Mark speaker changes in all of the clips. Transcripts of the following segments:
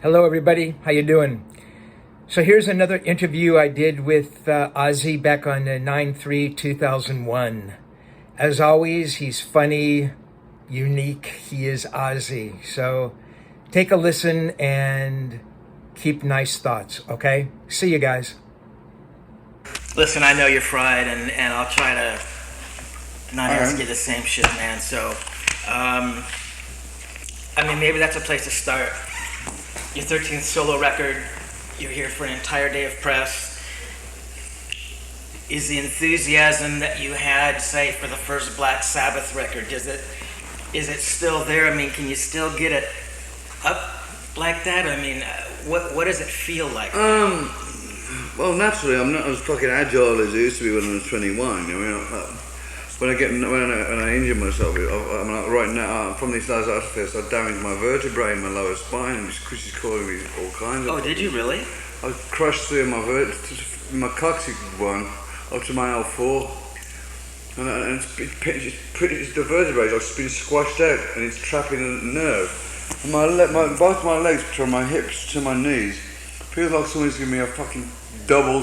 Speaker 1: Hello, everybody. How you doing? So here's another interview I did with Ozzy back on 9/3/2001. As always, he's funny, unique. He is Ozzy. So take a listen and keep nice thoughts, okay? See you guys.
Speaker 2: Listen, I know you're fried, and I'll try to not ask you the same shit, man. So, I mean, maybe that's a place to start. Your 13th solo record, you're here for an entire day of press. Is the enthusiasm that you had, say, for the first Black Sabbath record, is it still there? I mean, can you still get it up like that? I mean, what does it feel like?
Speaker 3: Well, naturally, I'm not as fucking agile as I used to be when I was 21. You know, when I injure myself, I'm like, right now, from this last artifice, I damaged my vertebrae in my lower spine, and Chris is calling me all kinds of.
Speaker 2: Oh, did you really?
Speaker 3: I crushed through my my coccyx one up to my L4, and it's the vertebrae has been squashed out, and it's trapping a nerve. And both my legs, from my hips to my knees, feels like someone's giving me a fucking double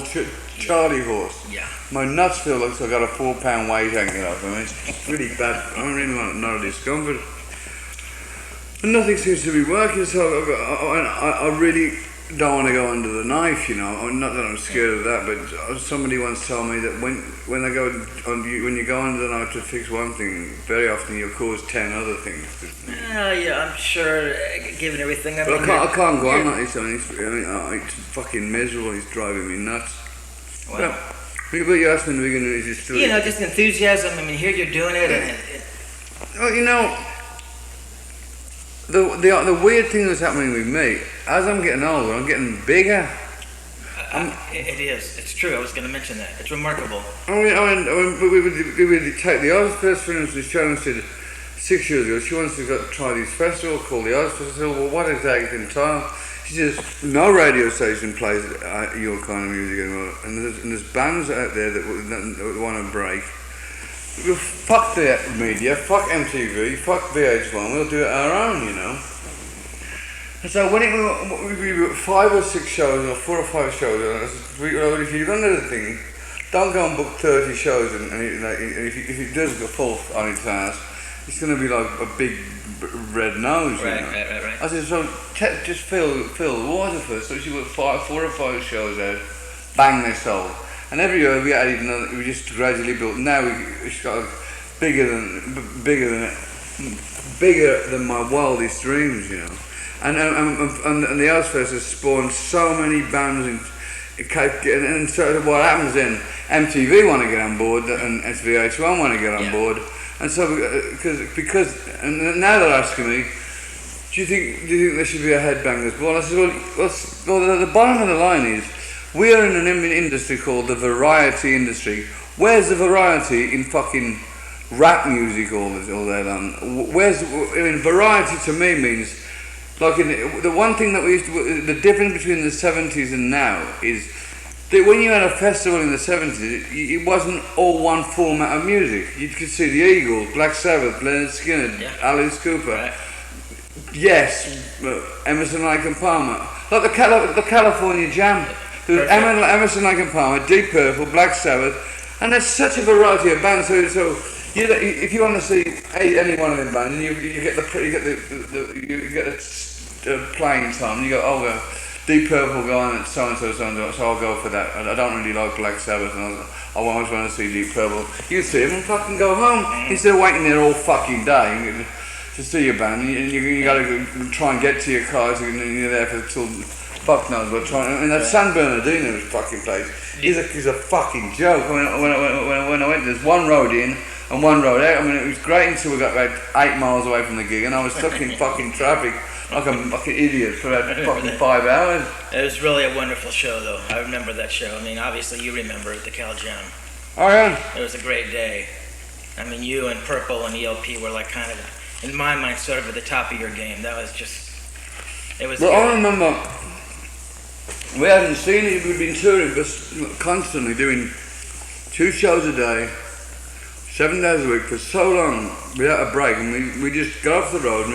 Speaker 3: Charlie horse.
Speaker 2: Yeah.
Speaker 3: My nuts feel like I've got a 4-pound weight hanging off. I mean, it's really bad. I don't really want no discomfort. And nothing seems to be working, so I really don't want to go under the knife, you know. Not that I'm scared of that, but somebody once told me that when you go under the knife to fix one thing, very often you'll cause 10 other things.
Speaker 2: Yeah, I'm sure, given everything.
Speaker 3: But I can't go on like this. I mean, it's fucking miserable. It's driving me nuts.
Speaker 2: Wow.
Speaker 3: But you asked me in the beginning, is it still...
Speaker 2: You know, just enthusiasm. I mean, here you're doing it, and
Speaker 3: Well, you know, the weird thing that's happening with me, as I'm getting older, I'm getting bigger.
Speaker 2: it is. It's true. I was going to mention that. It's remarkable.
Speaker 3: I mean, we would take the Oz Fest, for instance. Sharon said 6 years ago, she wants to go try this festival called the Oz Festival. Well, what is that entitled? She says, no radio station plays your kind of music anymore. And there's bands out there that want to break. Well, fuck the media, fuck MTV, fuck VH1, we'll do it our own, you know. And so when we were 5 or 6 shows, or 4 or 5 shows, if you're going to do the thing, don't go and book 30 shows, and if it does go full on its ass, it's going to be like a big red nose,
Speaker 2: Right.
Speaker 3: I said, so just fill the water first. So she put 4 or 5 shows out, bang, they sold. And every year we added another, we just gradually built. Now it's got bigger than my wildest dreams, you know. And the Ozfest has spawned so many bands, and so what happens then? MTV want to get on board, and SVH1 want to get on board. And so, because now they're asking me, do you think there should be a headbangers ball? I said, well, the bottom of the line is, we are in an industry called the variety industry. Where's the variety in fucking rap music all day long? Variety to me means, like, the one thing that the difference between the 70s and now is that when you had a festival in the 70s, it wasn't all one format of music. You could see the Eagles, Black Sabbath, Leonard Skinner, Alice Cooper.
Speaker 2: Right.
Speaker 3: Yes, Emerson, Lake and Palmer. Like the California Jam. There was Emerson, Lake and Palmer, Deep Purple, Black Sabbath, and there's such a variety of bands. So if you want to see any one of them bands, you get the playing time. You go, oh, well, Deep Purple going at so and so, so I'll go for that. I don't really like Black Sabbath, and I always want to see Deep Purple. You see them and fucking go home instead of waiting there all fucking day to see your band. And you got to try and get to your cars, and you're there for till fuck knows what time. I mean, that San Bernardino fucking place is a fucking joke. When I went, there's one road in and one road out. I mean, it was great until we got about 8 miles away from the gig, and I was stuck in fucking traffic like an idiot for about fucking 5 hours.
Speaker 2: It was really a wonderful show, though. I remember that show. I mean, obviously you remember it, the Cal Jam.
Speaker 3: Oh yeah.
Speaker 2: It was a great day. I mean, you and Purple and ELP were like kind of, in my mind, sort of at the top of your game. That was just, it was.
Speaker 3: Well, I remember we hadn't seen it. We'd been touring constantly, doing 2 shows a day, 7 days a week for so long without a break, and we just got off the road and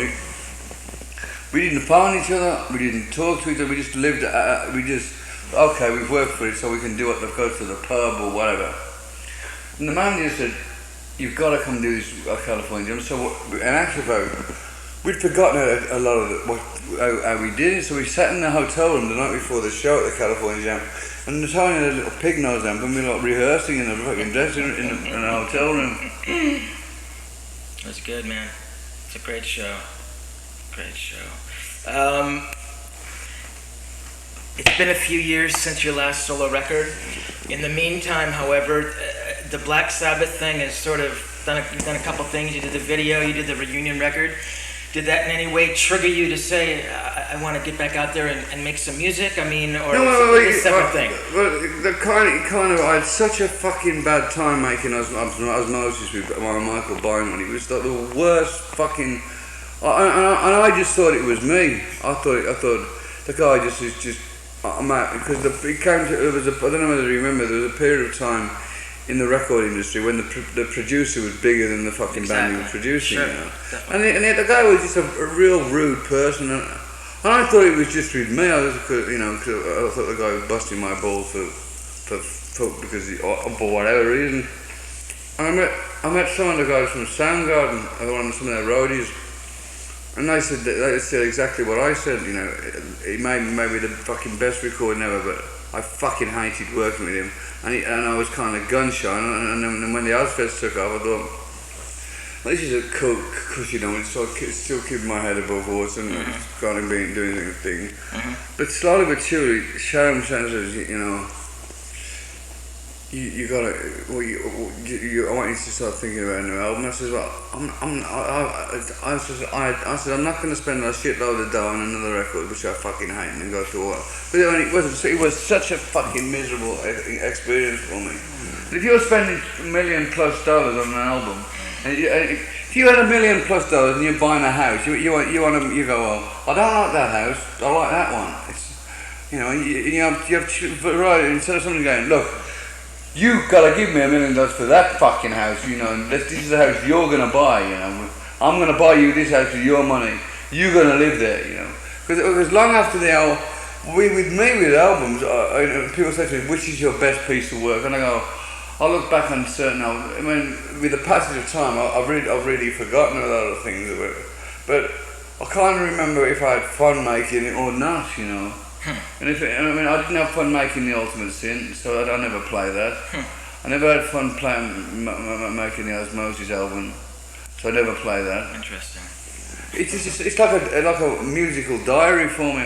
Speaker 3: We didn't phone each other, we didn't talk to each other, we just lived, okay, we've worked for it so we can do it, go to the pub or whatever. And the manager said, you've got to come do this California Jam. So in actual fact, we'd forgotten a lot of how we did it, so we sat in the hotel room the night before the show at the California Jam, and Tony had a little pig nose amp, and we were like rehearsing in the fucking dressing room in a hotel room.
Speaker 2: That's good, man. It's a great show. Great show. It's been a few years since your last solo record. In the meantime, however, the Black Sabbath thing has sort of you've done a couple things. You did the video, you did the reunion record. Did that in any way trigger you to say, I want to get back out there and make some music? I mean, or is it a separate thing?
Speaker 3: Well, I had such a fucking bad time making Osmosis with Michael Byron. It was like the worst fucking... And I just thought it was me. I thought the guy just I'm out, because it came to, I don't know whether you remember, there was a period of time in the record industry when the producer was bigger than the fucking band he was producing,
Speaker 2: sure.
Speaker 3: you know. And the guy was just a real rude person, and I thought it was just with me. I thought the guy was busting my balls because for whatever reason. And I met some of the guys from Soundgarden, some of their roadies. And they said exactly what I said, you know. He made maybe the fucking best recording ever, but I fucking hated working with him. And I was kind of gun shy. And then when the Ozfest took off, I thought, well, this is a cool, because you know, it's still keeping my head above water and kind of doing the thing. But slowly but surely, Sharon says, you know, you gotta. I want you to start thinking about a new album. I said, well, I said, I'm not gonna spend a shitload of dough on another record, which I fucking hate, and go through all. But it was such a fucking miserable experience for me. If you're spending $1 million+ on an album, and if you had $1 million+ and you're buying a house, you go, well, I don't like that house, I like that one. It's, you know, you have variety. Instead of somebody going, look, you gotta give me $1 million for that fucking house, you know, and this is the house you're gonna buy, you know. I'm gonna buy you this house with your money. You're gonna live there, you know. Because long after the album, with albums, people say to me, which is your best piece of work? And I go, I look back on certain albums. I mean, with the passage of time, I've really forgotten a lot of things about it. But I can't remember if I had fun making it or not, you know. And I didn't have fun making The Ultimate Sin, so I never play that. I never had fun making the Osmosis album, so I never play that.
Speaker 2: Interesting.
Speaker 3: It's like a musical diary for me.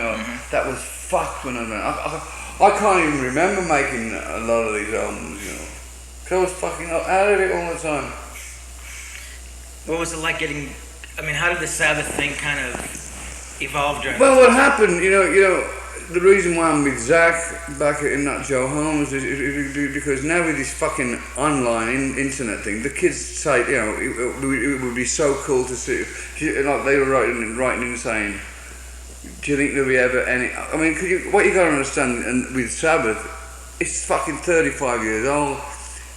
Speaker 3: That was fucked when I can't even remember making a lot of these albums, you know. Cause I was fucking out of it all the time.
Speaker 2: What was it like getting? I mean, how did the Sabbath thing kind of evolve during?
Speaker 3: Well, what happened, you know. The reason why I'm with Zakk back in that Joe Holmes is because now with this fucking online internet thing, the kids say, you know, it would be so cool to see, like they were writing and saying, do you think there'll be ever any, I mean, what you gotta understand, and with Sabbath, it's fucking 35 years old.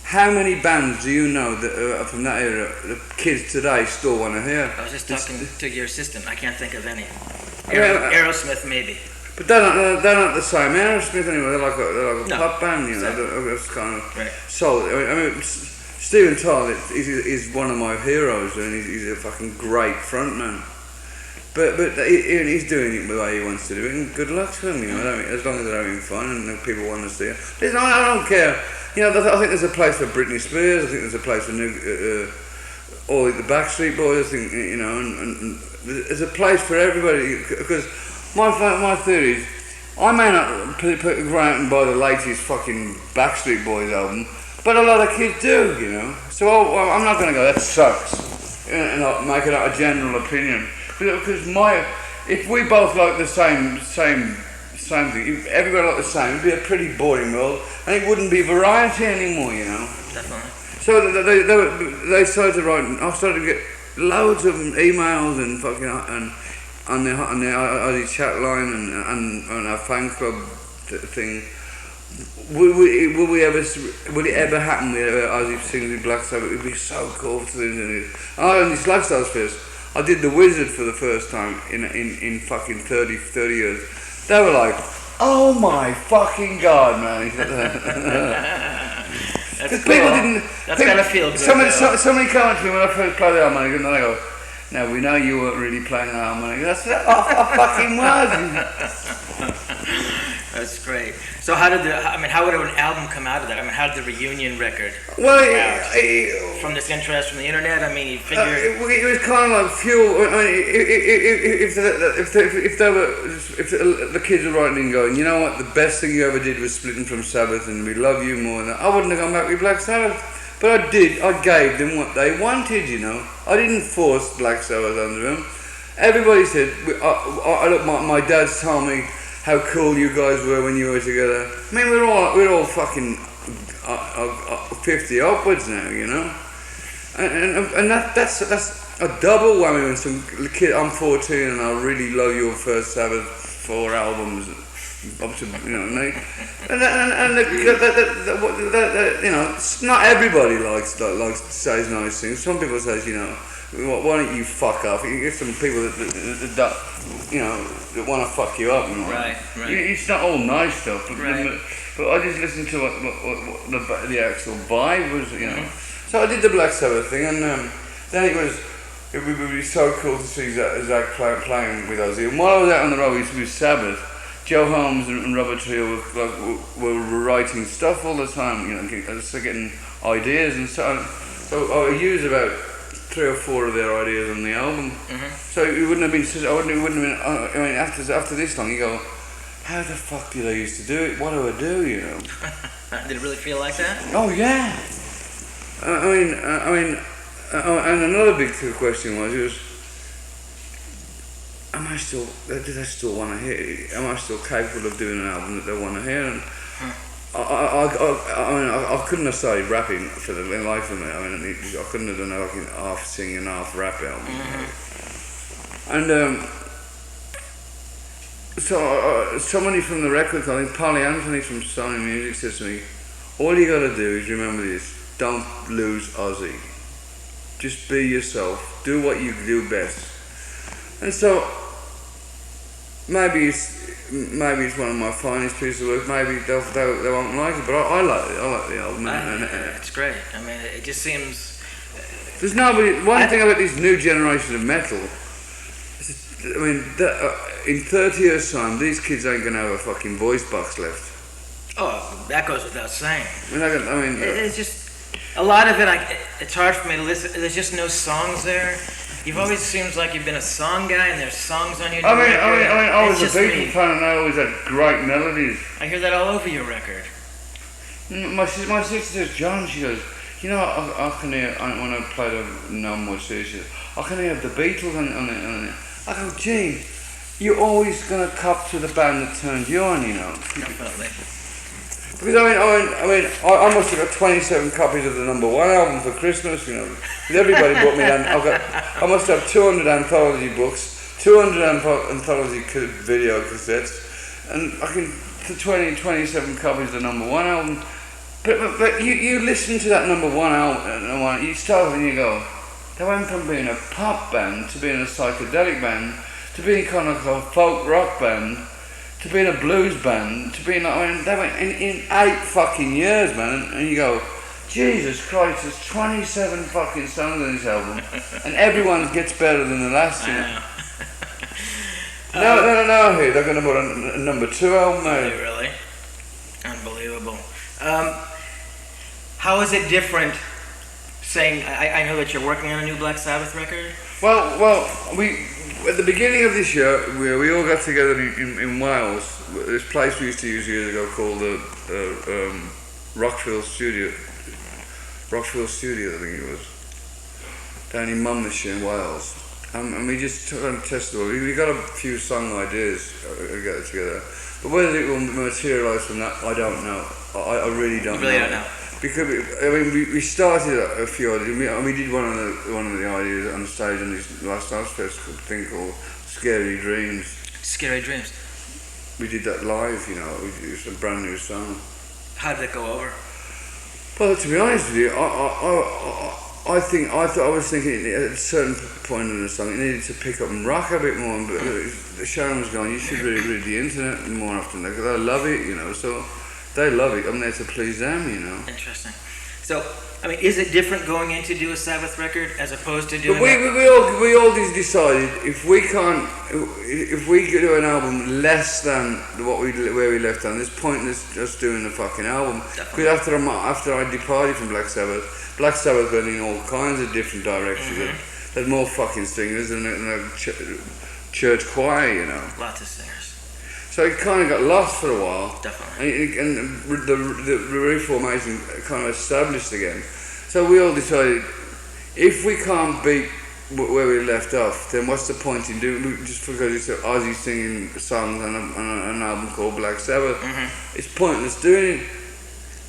Speaker 3: How many bands do you know that are from that era, the kids today still want to hear?
Speaker 2: I was just talking to your assistant, I can't think of any. Aerosmith maybe.
Speaker 3: But they're not the same Aerosmith anymore. They're like a pop band, you know. It's kind of solid. I mean, Steven Tyler is one of my heroes, and he's a fucking great frontman. But he's doing it the way he wants to do it, and good luck to him, you know. As long as they're having fun and people want to see it. Listen, I don't care. You know, I think there's a place for Britney Spears. I think there's a place for all the Backstreet Boys. I think, you know, and there's a place for everybody, because my theory is, I may not go out and buy the latest fucking Backstreet Boys album, but a lot of kids do, you know. So I'm not going to go, that sucks, and I'll make it a general opinion. Because if we both like the same thing, if everybody liked the same, it'd be a pretty boring world, and it wouldn't be variety anymore, you know.
Speaker 2: Definitely.
Speaker 3: So they started to write, I started to get loads of emails and fucking, and on the Ozzy chat line and our fan club thing. Will it ever happen with Ozzy singing with Black Sabbath? It would be so cool to do. And this Lifestyles Fest, I did The Wizard for the first time in fucking 30 years. They were like, oh my fucking God, man.
Speaker 2: That's
Speaker 3: People
Speaker 2: cool.
Speaker 3: didn't.
Speaker 2: That's gotta feel good.
Speaker 3: Somebody came up to me when I first played the harmonica, and they go, "No, we know you weren't really playing the harmonica." I said, "I fucking was."
Speaker 2: That's great. So how would an album come out of that? I mean, how did the reunion record
Speaker 3: Well,
Speaker 2: come out? From this interest from the internet? I mean, you figured...
Speaker 3: it was kind of like fuel. I mean, if the kids were writing in going, you know what, the best thing you ever did was splitting from Sabbath and we love you more than that, I wouldn't have gone back with Black Sabbath. But I did. I gave them what they wanted, you know. I didn't force Black Sabbath onto them. Everybody said, look, my dad's told me how cool you guys were when you were together. I mean, we're all fucking 50 upwards now, you know. And that's a double whammy when some kid. I'm 14 and I really love your first Sabbath 4 albums, up to, you know, you know, not everybody likes says nice things. Some people say, you know, why don't you fuck off? You get some people that you know, that want to fuck you up. And
Speaker 2: right.
Speaker 3: It's not all nice stuff. But I just listened to what the actual vibe was, you know. So I did the Black Sabbath thing, and then it would be so cool to see Zakk playing with Ozzy. And while I was out on the road with Sabbath, Joe Holmes and Robert Trujillo were writing stuff all the time, you know, getting ideas and so on. So I used about 3 or 4 of their ideas on the album. So it wouldn't have been. I mean, after this long, you go, how the fuck did I used to do it? What do I do? You know?
Speaker 2: Did it really feel like that?
Speaker 3: Oh yeah. And another big question was, am I still? Did I still want to hear? Am I still capable of doing an album that they want to hear? And I couldn't have started rapping for the life of me. I mean, I couldn't have done like an half singing, half rap album. And so somebody from the record, I think Polly Anthony from Sony Music, says to me, all you got to do is remember this: don't lose Ozzy. Just be yourself. Do what you do best. And so maybe it's one of my finest pieces of work. Maybe they won't like it, but I like it. I like the album.
Speaker 2: It's great. I mean, it just seems...
Speaker 3: There's nobody... One thing about this new generation of metal, I mean, in 30 years' time, these kids ain't going to have a fucking voice box left.
Speaker 2: Oh, that goes without saying.
Speaker 3: It's
Speaker 2: just... A lot of it, it's hard for me to listen. There's just no songs there. You've always seems like you've been a song guy, and there's songs on your record.
Speaker 3: I was a Beatles fan, and I always had great melodies.
Speaker 2: I hear that all over your record.
Speaker 3: My sister says, John, she goes, you know, I can hear, when I play the No More Serious, I can hear the Beatles on it. I go, gee, you're always going to cop to the band that turned you on, you know.
Speaker 2: Definitely.
Speaker 3: Because I must have got 27 copies of the #1 album for Christmas, you know. Everybody bought me that. I must have 200 anthology books, 200 anthology video cassettes, and 27 copies of the #1 album. But you listen to that #1 album, you start and you go, they went from being a pop band to being a psychedelic band to being kind of a folk rock band, to being a blues band, to being they went in 8 fucking years, man, and you go, Jesus Christ, there's 27 fucking songs on this album, and everyone gets better than the last, you know. No, they're going to put a #2 album out.
Speaker 2: Really? Unbelievable. How is it different saying, I know that you're working on a new Black Sabbath record?
Speaker 3: Well, we at the beginning of this year, we all got together in Wales, this place we used to use years ago called the Rockville Studio, I think it was, down in Monmouthshire in Wales. And we just tested it. We got a few song ideas together, but whether it will materialise from that, I don't know. I really don't know.
Speaker 2: You really don't know.
Speaker 3: Because we started a few ideas. We did one of the ideas on stage on this last festival thing called Scary Dreams.
Speaker 2: Scary Dreams.
Speaker 3: We did that live, you know. It was a brand new song.
Speaker 2: How did it go over?
Speaker 3: Well, to be honest with you, I was thinking at a certain point in the song it needed to pick up and rock a bit more. But Sharon was going, you should really read the internet more often. Because I love it, you know. So they love it. I'm there to please them, you know.
Speaker 2: Interesting. So, I mean, is it different going in to do a Sabbath record as opposed to doing?
Speaker 3: But we all just decided if we do an album less than where we left on, it's pointless just doing the fucking album. Because after I departed from Black Sabbath went in all kinds of different directions. Mm-hmm. There's more fucking singers than a church choir, you know.
Speaker 2: Lots of singers.
Speaker 3: So it kind of got lost for a while.
Speaker 2: Definitely.
Speaker 3: And the reformation kind of established again. So we all decided, if we can't beat where we left off, then what's the point in doing? Just because it's Ozzy singing songs on an album called Black Sabbath, mm-hmm. It's pointless doing it.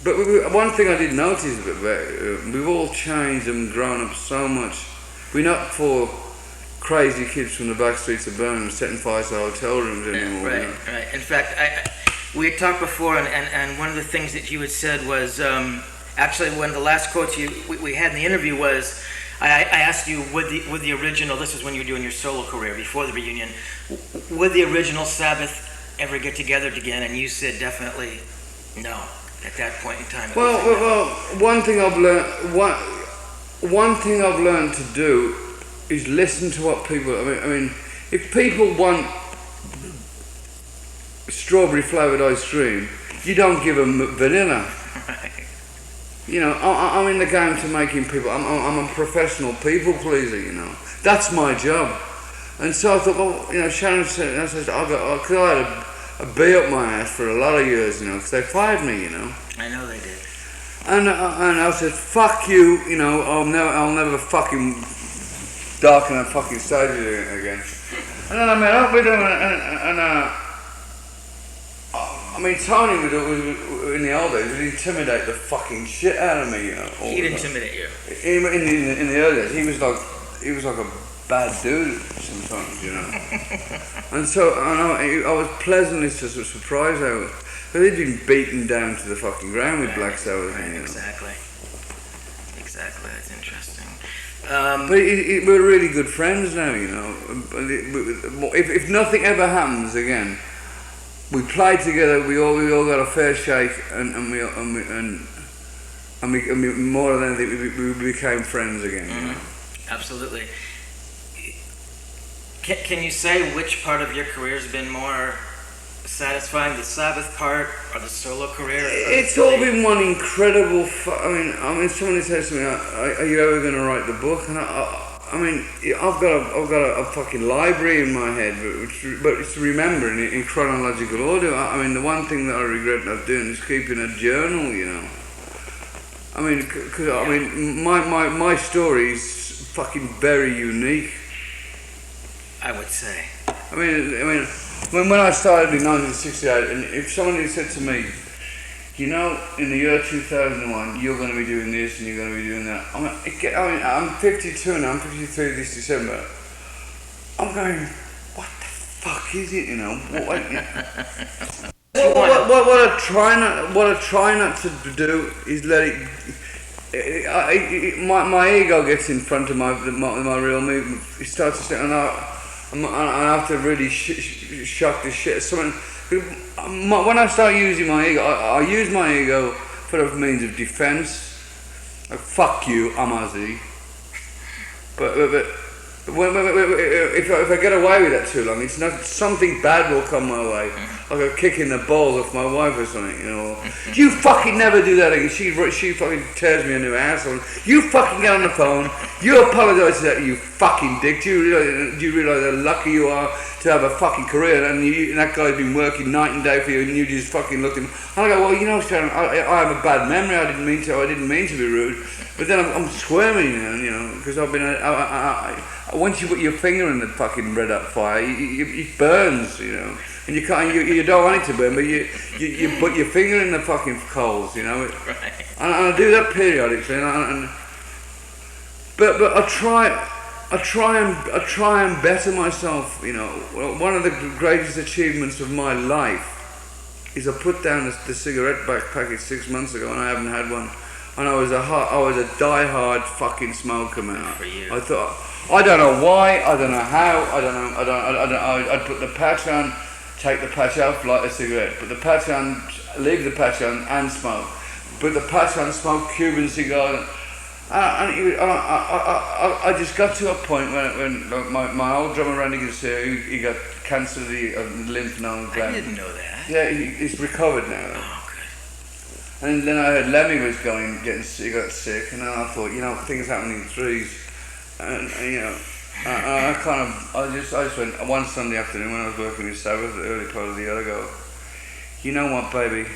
Speaker 3: But one thing I did notice about we've all changed and grown up so much. We're not for crazy kids from the back streets of Birmingham setting fire to hotel rooms anymore.
Speaker 2: Right,
Speaker 3: you know?
Speaker 2: right. In fact, we had talked before, and one of the things that you had said was, actually one of the last quotes we had in the interview was, I asked you, would the original, this is when you were doing your solo career, before the reunion, would the original Sabbath ever get together again? And you said definitely no, at that point in time.
Speaker 3: Well, one thing I've learned to do is listen to what people. I mean, if people want strawberry flavoured ice cream, you don't give them vanilla.
Speaker 2: Right.
Speaker 3: You know, I'm in the game to making people. I'm a professional people pleaser. You know, that's my job. And so I thought, well, you know, Sharon said, I said, because I had a bee up my ass for a lot of years, you know, because they fired me, you know.
Speaker 2: I know they did.
Speaker 3: And I said, fuck you, you know, I'll never fucking darken a fucking stage again. And then I met up with him, and I mean, Tony was in the old days would intimidate the fucking shit out of me, you know.
Speaker 2: He'd intimidate you.
Speaker 3: In the early days, he was like a bad dude sometimes, you know. And so I was pleasantly surprised I was. But he'd been beaten down to the fucking ground with Black Sabbath.
Speaker 2: Right,
Speaker 3: you know.
Speaker 2: Exactly, that's interesting.
Speaker 3: But we're really good friends now, you know. If nothing ever happens again, we played together. We all got a fair shake, and we more than anything, we became friends again.
Speaker 2: Mm-hmm.
Speaker 3: You know?
Speaker 2: Absolutely. Can you say which part of your career has been more satisfying, the Sabbath part or the solo career?
Speaker 3: It's all been one incredible. I mean, somebody says to me, "Are you ever going to write the book?" And I mean, I've got a fucking library in my head, but it's remembering it in chronological order. I mean, the one thing that I regret not doing is keeping a journal. You know. I mean, because I mean, my story is fucking very unique.
Speaker 2: I would say.
Speaker 3: I mean, when I started in 1968, and if somebody said to me, you know, in the year 2001, you're going to be doing this and you're going to be doing that. I'm 52 now, I'm 53 this December. I'm going, what the fuck is it, you know? What I try not to do is let it. My ego gets in front of my real me. It starts to say, and I have to really shock the shit. When I start using my ego, I use my ego for a means of defence. Like, fuck you, I'm Ozzy. But if I get away with that too long, it's not, something bad will come my way, like a kick in the balls off my wife or something, you know. You fucking never do that again. She fucking tears me a new asshole. You fucking get on the phone. You apologise to that, you fucking dick. Do you realise how lucky you are to have a fucking career, and that guy's been working night and day for you, and you just fucking looked at him. And I go, well, you know, Sharon, I have a bad memory. I didn't mean to be rude. But then I'm squirming, you know, because I've been. Once you put your finger in the fucking red hot fire, it burns, you know, and you can't. You don't want it to burn, but you put your finger in the fucking coals, you know.
Speaker 2: Right.
Speaker 3: And I do that periodically, but I try and better myself, you know. One of the greatest achievements of my life is I put down the cigarette package 6 months ago, and I haven't had one. and I was a die-hard fucking smoker, man.
Speaker 2: For you.
Speaker 3: I thought, I don't know why, I don't know how, I don't know. I'd put the patch on, take the patch off, light a cigarette, put the patch on, leave the patch on, and smoke. Put the patch on, smoke Cuban cigar. I just got to a point when my old drummer Randy Garcia, he got cancer of the lymph node gland.
Speaker 2: I didn't know that.
Speaker 3: Yeah, he's recovered now.
Speaker 2: Oh, good.
Speaker 3: And then I heard Lemmy was getting sick, he got sick, and then I thought, things happen in threes, and I just went one Sunday afternoon when I was working with Sabbath, the early part of the year ago. You know what, baby?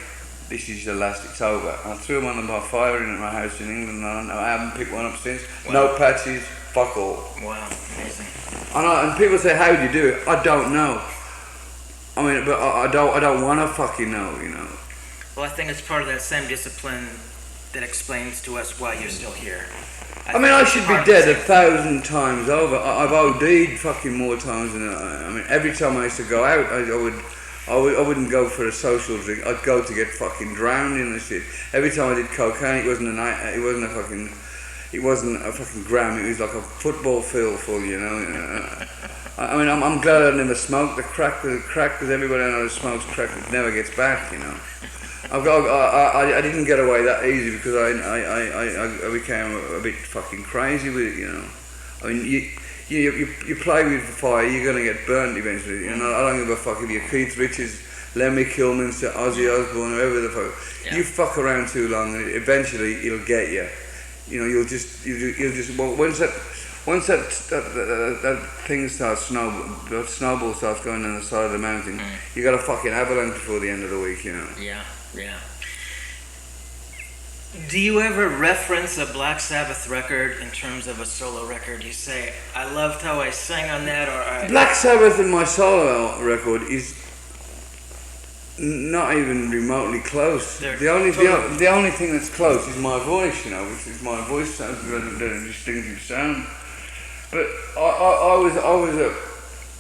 Speaker 3: This is the last, it's over. I threw them on my fire in at my house in England, and I haven't picked one up since. Wow. No patches, fuck all.
Speaker 2: Wow, amazing.
Speaker 3: And people say, how do you do it? I don't know. I mean, but I don't want to fucking know,
Speaker 2: Well, I think it's part of that same discipline that explains to us why you're still here.
Speaker 3: I mean, I should be dead 1,000 times over. I've OD'd fucking more times than I mean, every time I used to go out, I wouldn't go for a social drink. I'd go to get fucking drowned in the shit. Every time I did cocaine, it wasn't a fucking gram. It was like a football field full, I mean, I'm glad I never smoked the crack, because everybody I know who smokes crack never gets back, I didn't get away that easy because I became a bit fucking crazy with it, I mean, you play with fire, you're gonna get burnt eventually. I don't give a fuck if you're Keith Richards, Lemmy Kilminster, Ozzy Osbourne, whoever the fuck. Yeah. You fuck around too long, and eventually it'll get you. You'll just once that thing starts that snowball starts going down the side of the mountain, you got a fucking avalanche before the end of the week,
Speaker 2: Yeah. Do you ever reference a Black Sabbath record in terms of a solo record? You say, I loved how I sang on that, or
Speaker 3: Black Sabbath in my solo record is not even remotely close. The only thing that's close is my voice, which is my voice sounds a distinctive sound. But I was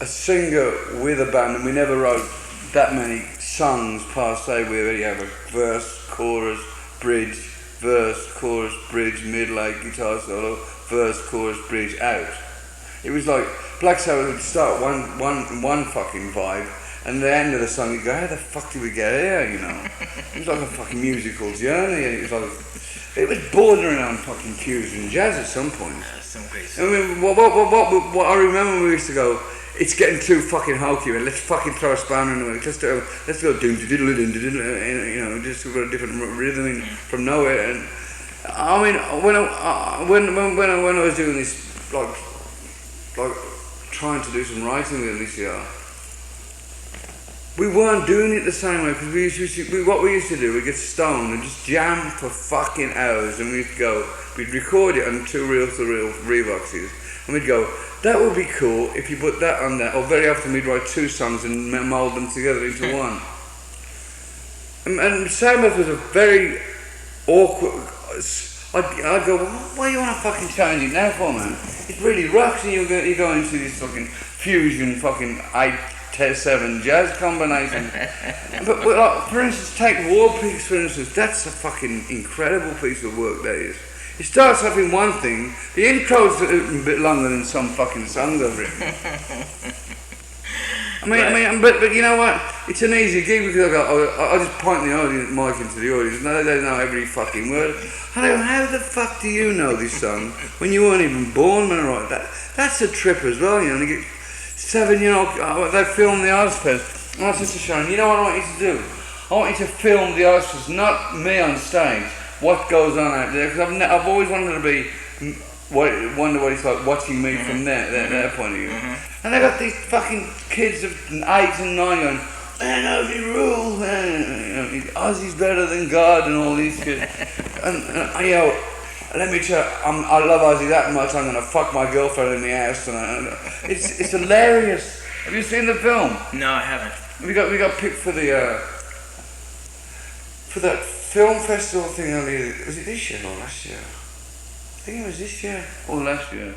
Speaker 3: a singer with a band, and we never wrote that many songs per se. We already have a verse, chorus, bridge, verse, chorus, bridge, mid-late guitar solo, verse, chorus, bridge, out. It was like Black Sabbath would start one fucking vibe, and the end of the song you go, how the fuck did we get here, It was like a fucking musical journey, and it was bordering on fucking fusion jazz at some point.
Speaker 2: Some great
Speaker 3: I mean, what I remember when we used to go, it's getting too fucking hokey, and let's fucking throw a spanner in the works. Let's go doom diddle diddle, just got a different rhythm from nowhere. And I mean, when I was doing this, like trying to do some writing with this year, we weren't doing it the same way, because what we used to do, we'd get stoned and just jam for fucking hours, and we'd record it on 2 reel-to-reel Revoxes, and we'd go, that would be cool if you put that on that, or very often we'd write 2 songs and mould them together into one. And Sabbath was a very awkward, I'd go, well, why do you want to fucking change it now for, man? It really rocks, and you go into this fucking fusion fucking 8-7 jazz combination. but like, for instance, take War Pigs for instance, that's a fucking incredible piece of work that is. It starts off in one thing, the intro's a bit longer than some fucking songs I've written. But you know what? It's an easy gig because I just point the mic into the audience and they know every fucking word. I go, how the fuck do you know this song when you weren't even born when I wrote that? That's a trip as well, They get 7, they film the Ozfest. And I said to Sharon, you know what I want you to do? I want you to film the Ozfest, not me on stage. What goes on out there? Because I've always wanted to be, wonder what it's like watching me from their point of view. And they got these fucking kids of 8 and 9 going, man, Ozzy rule, man. Ozzy's better than God and all these kids. and let me tell you, I love Ozzy that much. I'm gonna fuck my girlfriend in the ass. And it's hilarious. Have you seen the film?
Speaker 2: No, I haven't.
Speaker 3: We got picked for that film festival thing earlier. Was it this year or last year? I think it was this year or last year.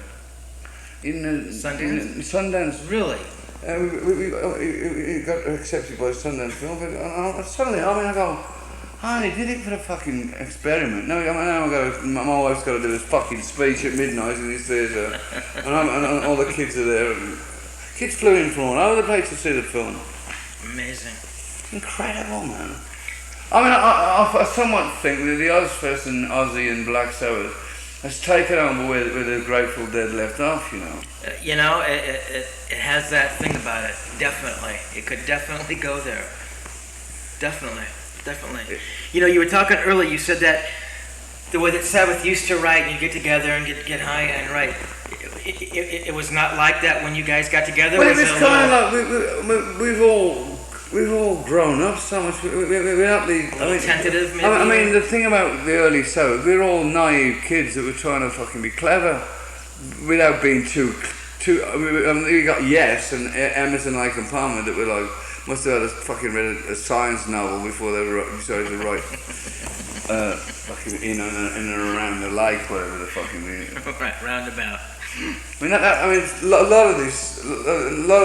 Speaker 3: In Sundance.
Speaker 2: Really?
Speaker 3: We got accepted by Sundance Film Festival. And suddenly, I go, I only did it for a fucking experiment. No, my wife's got to do this fucking speech at midnight in this theatre, and all the kids are there. Kids flew in from all over the place to see the film.
Speaker 2: Amazing.
Speaker 3: Incredible, man. I mean, I somewhat think that the Ozfest and Ozzy and Black Sabbath has taken over where the Grateful Dead left off, you know.
Speaker 2: You know, it has that thing about it. Definitely, it could definitely go there. Definitely. You know, you were talking earlier. You said that the way that Sabbath used to write, and you get together and get high and write. It was not like that when you guys got together.
Speaker 3: Well, it's kind of like we've all grown up so much. We're not the
Speaker 2: tentative. Maybe.
Speaker 3: I mean, the thing about the early Sabbath, we're all naive kids that were trying to fucking be clever without being too. I mean, we got Yes and Emerson, Lake and Palmer that were like. Must have had fucking read a science novel before they decided to write fucking in and around the lake, whatever the fucking meaning.
Speaker 2: Right, roundabout.
Speaker 3: I mean, a lot of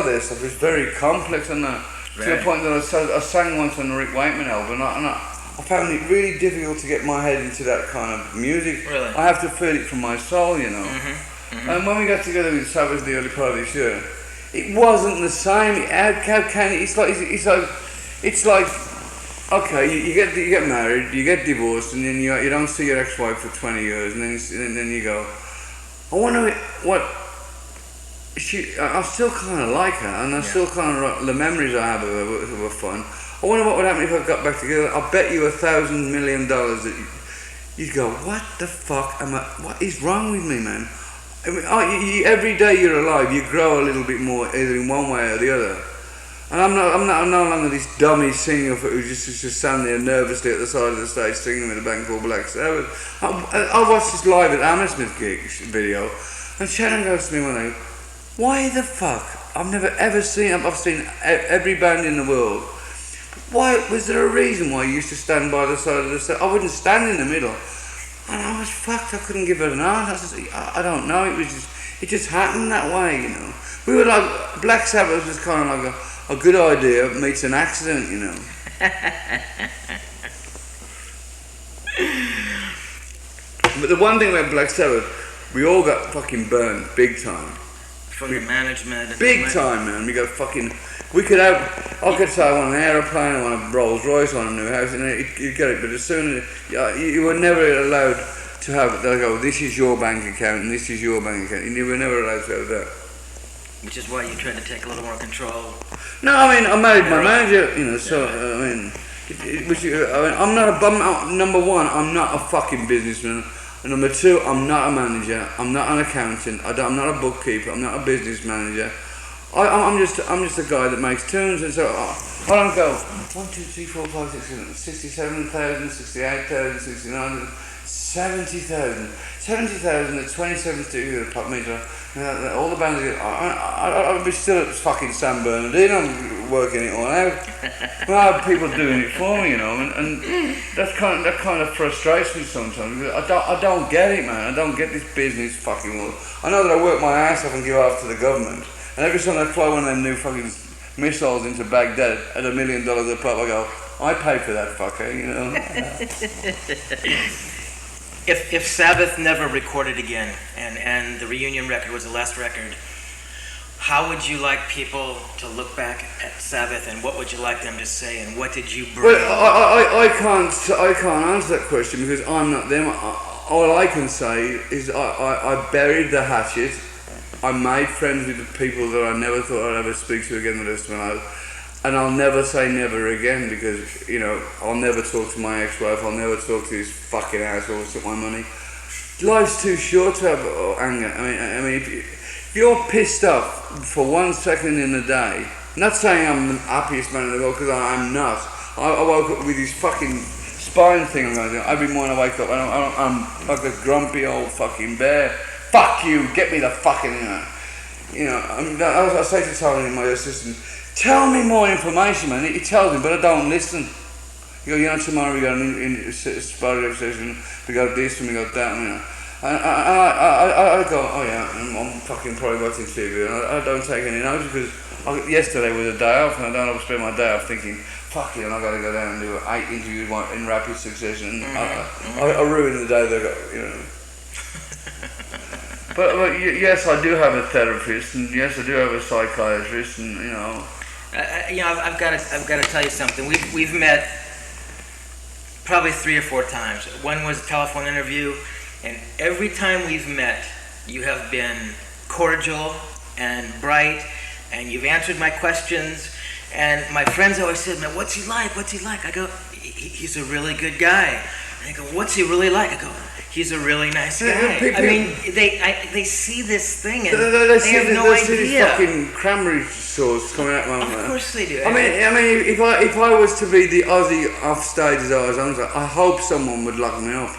Speaker 3: their stuff is very complex and that. Right. To the point that I sang once on the Rick Wakeman album, and I found it really difficult to get my head into that kind of music.
Speaker 2: Really?
Speaker 3: I have to feel it from my soul, you know. And when we got together with Sabbath the early part of this year, it wasn't the same. How can it? It's like okay, you get married, you get divorced, and then you don't see your ex-wife for 20 years, and then you go, I wonder what I still kind of like her, and I still kind of the memories I have of her were fun. I wonder what would happen if I got back together. I'll bet you $1,000 million that you'd go, what the fuck what is wrong with me, man? I mean, every day you're alive, you grow a little bit more, either in one way or the other. And I'm no longer this dummy singer who just standing there nervously at the side of the stage singing with a band called Black Sabbath. I watched this live at Hammersmith gig video, and Shannon goes to me one day, why the fuck? I've seen every band in the world. Why was there a reason why you used to stand by the side of the stage? I wouldn't stand in the middle. And I was fucked. I couldn't give it an answer. I don't know. It just happened that way, you know. We were like Black Sabbath was kind of like a good idea meets an accident, you know. But the one thing about Black Sabbath, we all got fucking burned big time.
Speaker 2: From the management.
Speaker 3: Big time, man. We got fucking. I could say I want an aeroplane, I want a Rolls Royce, I want a new house, and you get it. But as soon as you were never allowed to have, they'll go, this is your bank account and this is your bank account. You were never allowed to have that.
Speaker 2: Which is why you tried to take a little more control.
Speaker 3: No, I mean I married my manager, you know. So I mean, I'm not number one, I'm not a fucking businessman. And number two, I'm not a manager. I'm not an accountant. I'm not a bookkeeper. I'm not a business manager. I'm just a guy that makes tunes, and so I don't go 1, 2, 3, 4, 5, 6, 7, 67,000, 68,000, 69,000, 70,000, 70,000 at 27 studio at Pop Meter. All the bands. I'd be still at fucking San Bernardino working it all out. Well, I have people doing it for me, you know, and that kind of frustrates me sometimes. I don't get it, man. I don't get this business fucking world. I know that I work my ass off and give off to the government. And every time I fly one of them new fucking missiles into Baghdad at $1 million a pop, I go, I pay for that fucker, you know.
Speaker 2: If Sabbath never recorded again, and the reunion record was the last record, how would you like people to look back at Sabbath, and what would you like them to say, and what did you bring?
Speaker 3: Well, I can't answer that question because I'm not them. All I can say is I buried the hatchet. I made friends with the people that I never thought I'd ever speak to again the rest of my life. And I'll never say never again because, you know, I'll never talk to my ex-wife, I'll never talk to this fucking asshole who took my money. Life's too short to have anger. I mean, if you're pissed off for 1 second in a day, I'm not saying I'm the happiest man in the world because I'm not. I woke up with this fucking spine thing I'm going to do. Every morning I wake up and I'm like a grumpy old fucking bear. Fuck you, get me the fucking, I say to Tony, my assistant, tell me more information, man. He tells me, but I don't listen. You go, tomorrow we got an spider session, we got this and we got that, you know. And I go, oh yeah, I'm fucking probably watching TV, and I don't take any notice because yesterday was a day off, and I don't have to spend my day off thinking, fuck it, I got to go down and do 8 interviews in rapid succession. I ruined the day they got, you know. But yes, I do have a therapist, and yes, I do have a psychiatrist, and you know.
Speaker 2: I've got to tell you something. We've met probably 3 or 4 times. One was a telephone interview, and every time we've met, you have been cordial and bright, and you've answered my questions. And my friends always said, "Man, what's he like? What's he like?" I go, "He's a really good guy." And they go, "What's he really like?" I go, "He's a really nice guy." I mean, they see this thing and they have no idea.
Speaker 3: They see this fucking cranberry sauce coming out my mouth.
Speaker 2: Of course they do.
Speaker 3: I mean, if I was to be the Ozzy off stage as I was, I hope someone would lock me up.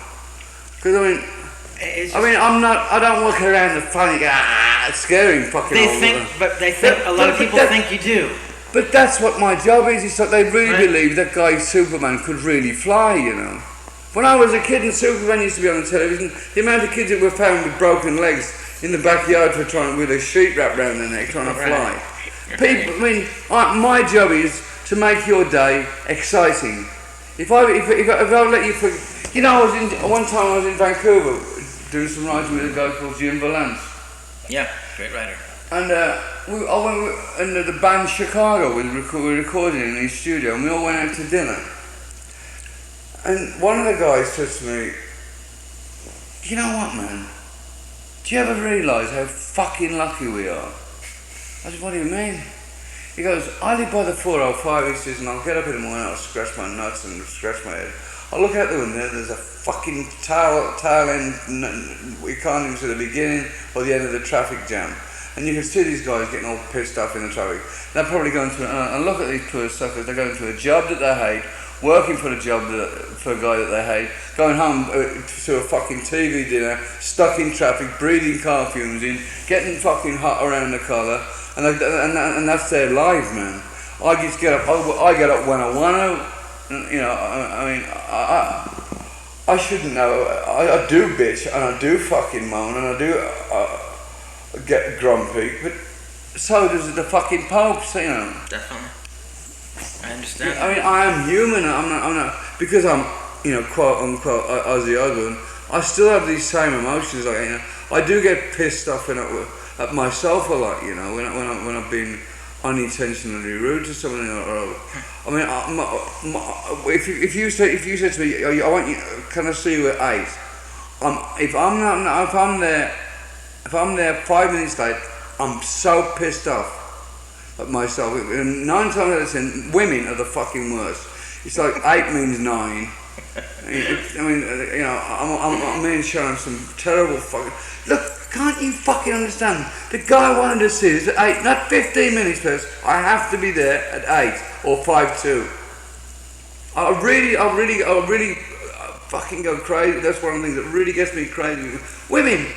Speaker 3: Because I don't walk around the funny guy, scaring fucking.
Speaker 2: They think a lot of people think you do.
Speaker 3: But that's what my job is. It's like they really believe that guy Superman could really fly, you know. When I was a kid and Superman used to be on the television, the amount of kids that were found with broken legs in the backyard for trying with a sheet wrapped around their neck trying to fly. People, my job is to make your day exciting. If I let you, you know, one time I was in Vancouver doing some writing with a guy called Jim Valance.
Speaker 2: Yeah, great writer.
Speaker 3: And the band Chicago were recording in his studio, and we all went out to dinner. And one of the guys said to me, "You know what, man? Do you ever realise how fucking lucky we are?" I said, "What do you mean?" He goes, "I live by the 405," he says, "and I'll get up in the morning, I'll scratch my nuts and scratch my head. I'll look out the window, there's a fucking tail end, we can't even see the beginning or the end of the traffic jam. And you can see these guys getting all pissed off in the traffic. They're probably going to, and look at these poor suckers, they're going to a job that they hate, working for a guy that they hate, going home to a fucking TV dinner, stuck in traffic, breathing car fumes in, getting fucking hot around the collar, and that's their life, man. I just get up, I get up when I want to, you know, I shouldn't know, I do bitch, and I do fucking moan, and I do get grumpy, but so does the fucking Pope, you know.
Speaker 2: Definitely. I understand.
Speaker 3: I mean, I am human. I'm not because I'm, you know, quote unquote Ozzy Osbourne. I still have these same emotions. Like, you know, I do get pissed off at myself a lot. You know, when I've been unintentionally rude to someone. I mean, if you said to me, "I want you, can I see you at 8?" If I'm there 5 minutes late, I'm so pissed off at myself. And 9 times out of 10, women are the fucking worst. It's like 8 means 9. I mean, you know, I'm in showing some terrible fucking. Look, can't you fucking understand? The guy wanted to see us at 8, not 15 minutes first. I have to be there at 8 or 5:02. I really fucking go crazy. That's one of the things that really gets me crazy. Women.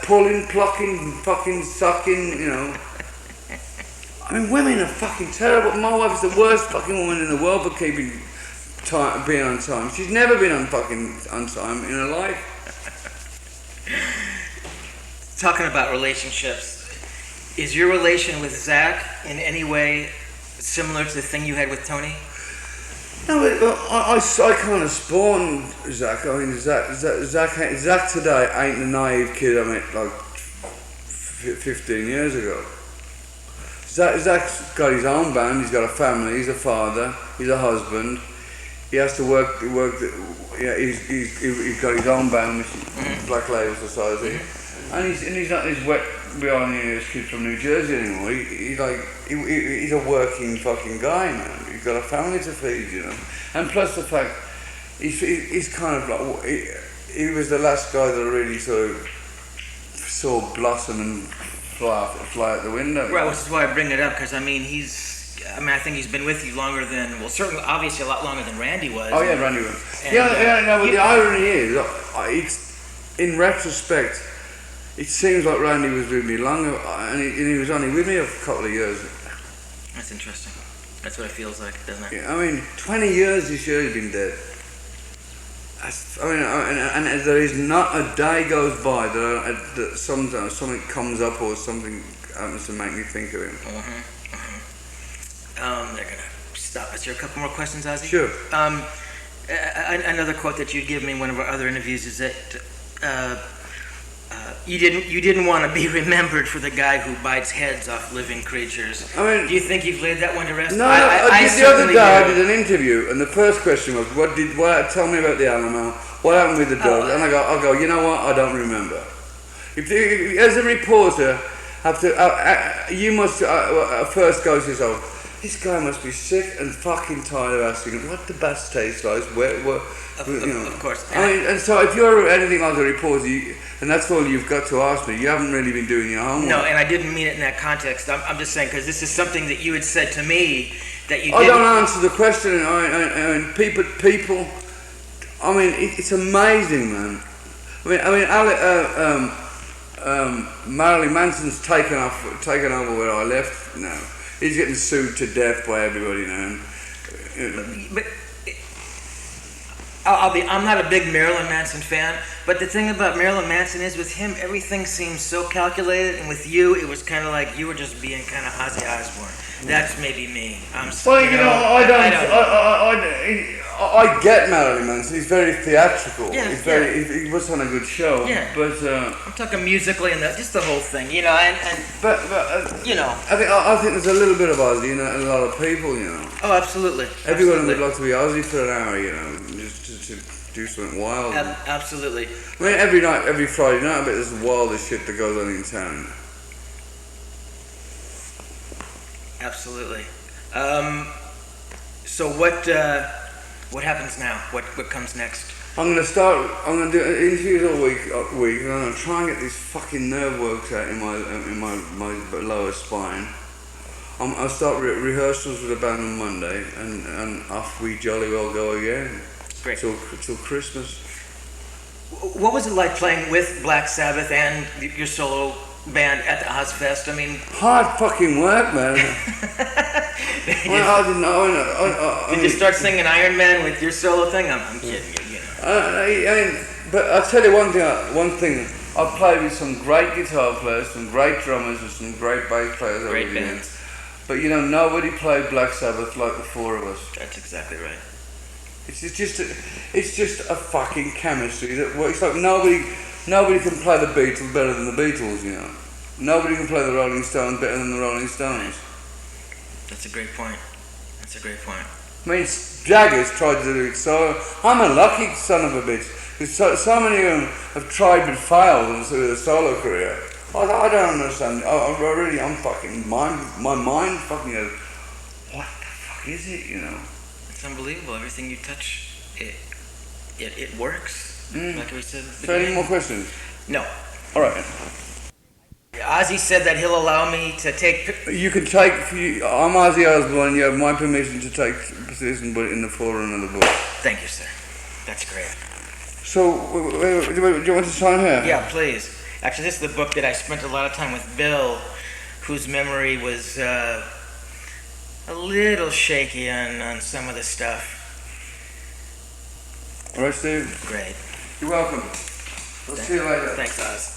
Speaker 3: Pulling, plucking, fucking sucking, you know. I mean, women are fucking terrible. My wife is the worst fucking woman in the world for keeping time, being on time. She's never been on time in her life.
Speaker 2: Talking about relationships, is your relation with Zakk in any way similar to the thing you had with Tony?
Speaker 3: No, I kind of spawned Zakk. I mean, Zakk today ain't the naive kid I met like 15 years ago. Zack's got his own band. He's got a family. He's a father. He's a husband. He has to work. Yeah, he's got his own band, which is Black Label Society, and he's not this wet behind the ears kid from New Jersey anymore. He's a working fucking guy, man. He's got a family to feed, you know. And plus the fact, he's kind of like, he was the last guy that I really sort of saw blossom and fly out the window.
Speaker 2: Right, which is why I bring it up, because I think he's been with you longer than, well, certainly, obviously a lot longer than Randy was.
Speaker 3: Oh yeah, Randy was. But the irony is, in retrospect, it seems like Randy was with me longer, and he was only with me a couple of years.
Speaker 2: That's interesting. That's what it feels like, doesn't it?
Speaker 3: Yeah, I mean, 20 years this year he's been dead. And there is not a day goes by that sometimes something comes up or something happens to make me think of him.
Speaker 2: They're gonna stop us here. A couple more questions, Ozzy?
Speaker 3: Sure.
Speaker 2: Another quote that you'd give me in one of our other interviews is that you didn't want to be remembered for the guy who bites heads off living creatures.
Speaker 3: I mean,
Speaker 2: do you think you've laid that one to rest?
Speaker 3: No, the other day I did an interview, and the first question was, tell me about the animal, what happened with the dog? And I'll go, you know what, I don't remember. If as a reporter, you must first go to yourself, this guy must be sick and fucking tired of asking him what the bass tastes like.
Speaker 2: Of course.
Speaker 3: And so if you're anything like a reporter, and that's all you've got to ask me, you haven't really been doing your homework.
Speaker 2: No, and I didn't mean it in that context. I'm just saying because this is something that you had said to me that you.
Speaker 3: I don't answer the question. I people. I mean, it's amazing, man. Marilyn Manson's taken over where I left now. He's getting sued to death by everybody now.
Speaker 2: But I'm not a big Marilyn Manson fan, but the thing about Marilyn Manson is with him, everything seems so calculated, and with you, it was kind of like you were just being kind of Ozzy Osbourne. That's maybe me.
Speaker 3: I get Marilyn Manson. He's very theatrical.
Speaker 2: Yeah,
Speaker 3: He puts on a good show.
Speaker 2: Yeah.
Speaker 3: But
Speaker 2: I'm talking musically and just the whole thing, you know.
Speaker 3: I think there's a little bit of Ozzy in a lot of people, you know.
Speaker 2: Oh, absolutely.
Speaker 3: Everyone would like to be Ozzy for an hour, you know, just to do something wild.
Speaker 2: Absolutely.
Speaker 3: I mean, every Friday night, I bet there's the wildest shit that goes on in town.
Speaker 2: Absolutely. So what happens now? What comes next?
Speaker 3: I'm going to do interviews all week, and I'm going to try and get these fucking nerve works out in my lower spine. I'll start rehearsals with the band on Monday, and off we jolly well go again.
Speaker 2: Great.
Speaker 3: Till Christmas.
Speaker 2: What was it like playing with Black Sabbath and your solo band at the Ozfest? I mean,
Speaker 3: hard fucking work, man. I didn't know.
Speaker 2: Did you start singing Iron Man with your solo thing? I'm kidding you.
Speaker 3: But I'll tell you one thing. I've played with some great guitar players, some great drummers, and some great bass players.
Speaker 2: Great bands.
Speaker 3: But you know, nobody played Black Sabbath like the four of us.
Speaker 2: That's exactly right.
Speaker 3: It's just a fucking chemistry that works. Like nobody can play the Beatles better than the Beatles, you know. Nobody can play the Rolling Stones better than the Rolling Stones.
Speaker 2: That's a great point.
Speaker 3: I mean, Jagger's tried to do it, so I'm a lucky son of a bitch. Because so many of them have tried but failed through their solo career. I don't understand. I'm fucking, my mind fucking goes, what the fuck is it, you know?
Speaker 2: It's unbelievable. Everything you touch, it works. Like we said.
Speaker 3: So any more questions?
Speaker 2: No.
Speaker 3: All right.
Speaker 2: Ozzy said that he'll allow me to take.
Speaker 3: You can take. I'm Ozzy Osbourne. You have my permission to take position, but in the forefront of the book.
Speaker 2: Thank you, sir. That's great.
Speaker 3: So, do you want to sign here?
Speaker 2: Yeah, please. Actually, this is the book that I spent a lot of time with Bill, whose memory was a little shaky on some of the stuff.
Speaker 3: All right, Steve.
Speaker 2: Great.
Speaker 3: You're welcome. We'll see you later.
Speaker 2: Thanks, Oz.